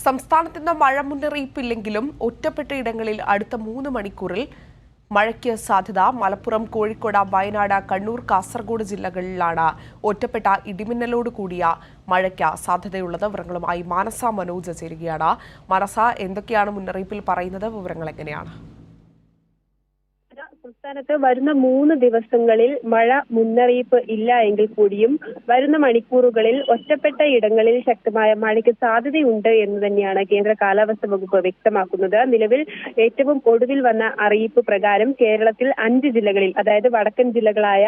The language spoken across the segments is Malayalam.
സംസ്ഥാനത്തിന് മഴ മുന്നറിയിപ്പില്ലെങ്കിലും ഒറ്റപ്പെട്ട ഇടങ്ങളിൽ അടുത്ത 3 മണിക്കൂറിൽ മഴയ്ക്ക് സാധ്യത. മലപ്പുറം, കോഴിക്കോട്, വയനാട്, കണ്ണൂർ, കാസർഗോഡ് ജില്ലകളിലാണ് ഒറ്റപ്പെട്ട ഇടിമിന്നലോട് കൂടിയ മഴയ്ക്ക് സാധ്യതയുള്ളത്. വിവരങ്ങളുമായി മാനസ മനോജ് ചേരുകയാണ്. മാനസ, എന്തൊക്കെയാണ് മുന്നറിയിപ്പിൽ പറയുന്നത്? വിവരങ്ങൾ എങ്ങനെയാണ്? സംസ്ഥാനത്ത് വരുന്ന 3 ദിവസങ്ങളിൽ മഴ മുന്നറിയിപ്പ് ഇല്ല എങ്കിൽ കൂടിയും വരുന്ന മണിക്കൂറുകളിൽ ഒറ്റപ്പെട്ട ഇടങ്ങളിൽ ശക്തമായ മഴയ്ക്ക് സാധ്യതയുണ്ട് എന്ന് തന്നെയാണ് കേന്ദ്ര കാലാവസ്ഥാ വകുപ്പ് വ്യക്തമാക്കുന്നത്. നിലവിൽ ഏറ്റവും ഒടുവിൽ വന്ന അറിയിപ്പ് പ്രകാരം കേരളത്തിൽ 5 ജില്ലകളിൽ, അതായത് വടക്കൻ ജില്ലകളായ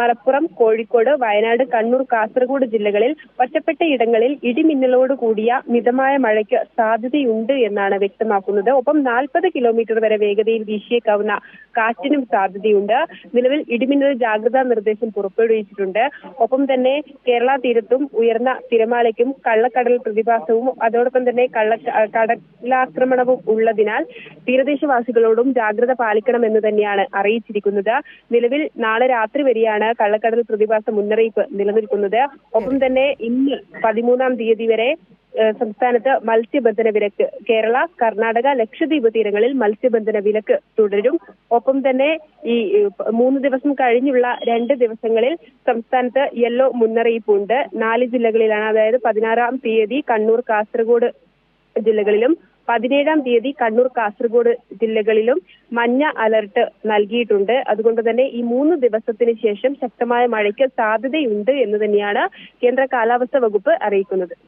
മലപ്പുറം, കോഴിക്കോട്, വയനാട്, കണ്ണൂർ, കാസർഗോഡ് ജില്ലകളിൽ ഒറ്റപ്പെട്ട ഇടങ്ങളിൽ ഇടിമിന്നലോട് കൂടിയ മിതമായ മഴയ്ക്ക് സാധ്യതയുണ്ട് എന്നാണ് വ്യക്തമാക്കുന്നത്. ഒപ്പം 40 കിലോമീറ്റർ വരെ വേഗതയിൽ വീശിയേക്കാവുന്ന കാറ്റിനും സാധ്യതയുണ്ട്. നിലവിൽ ഇടിമിന്നൽ ജാഗ്രതാ നിർദ്ദേശം പുറപ്പെടുവിച്ചിട്ടുണ്ട്. ഒപ്പം തന്നെ കേരള തീരത്തും ഉയർന്ന തിരമാലയ്ക്കും കള്ളക്കടൽ പ്രതിഭാസവും അതോടൊപ്പം തന്നെ കടലാക്രമണവും ഉള്ളതിനാൽ തീരദേശവാസികളോടും ജാഗ്രത പാലിക്കണമെന്ന് തന്നെയാണ് അറിയിച്ചിരിക്കുന്നത്. നിലവിൽ നാളെ രാത്രി വരെയാണ് കള്ളക്കടൽ പ്രതിഭാസ മുന്നറിയിപ്പ് നിലനിൽക്കുന്നത്. ഒപ്പം തന്നെ ഇന്ന് 13-ാം തീയതി വരെ സംസ്ഥാനത്ത് മത്സ്യബന്ധന വിലക്ക്. കേരള, കർണാടക, ലക്ഷദ്വീപ് തീരങ്ങളിൽ മത്സ്യബന്ധന വിലക്ക് തുടരും. ഒപ്പം തന്നെ ഈ 3 ദിവസം കഴിഞ്ഞുള്ള 2 ദിവസങ്ങളിൽ സംസ്ഥാനത്ത് യെല്ലോ മുന്നറിയിപ്പുണ്ട്. 4 ജില്ലകളിലാണ്. അതായത് 16-ാം തീയതി കണ്ണൂർ, കാസർഗോഡ് ജില്ലകളിലും 17-ാം തീയതി കണ്ണൂർ, കാസർഗോഡ് ജില്ലകളിലും മഞ്ഞ അലർട്ട് നൽകിയിട്ടുണ്ട്. അതുകൊണ്ട് തന്നെ ഈ 3 ദിവസത്തിന് ശേഷം ശക്തമായ മഴയ്ക്ക് സാധ്യതയുണ്ട് എന്ന് തന്നെയാണ് കേന്ദ്ര കാലാവസ്ഥാ വകുപ്പ് അറിയിക്കുന്നത്.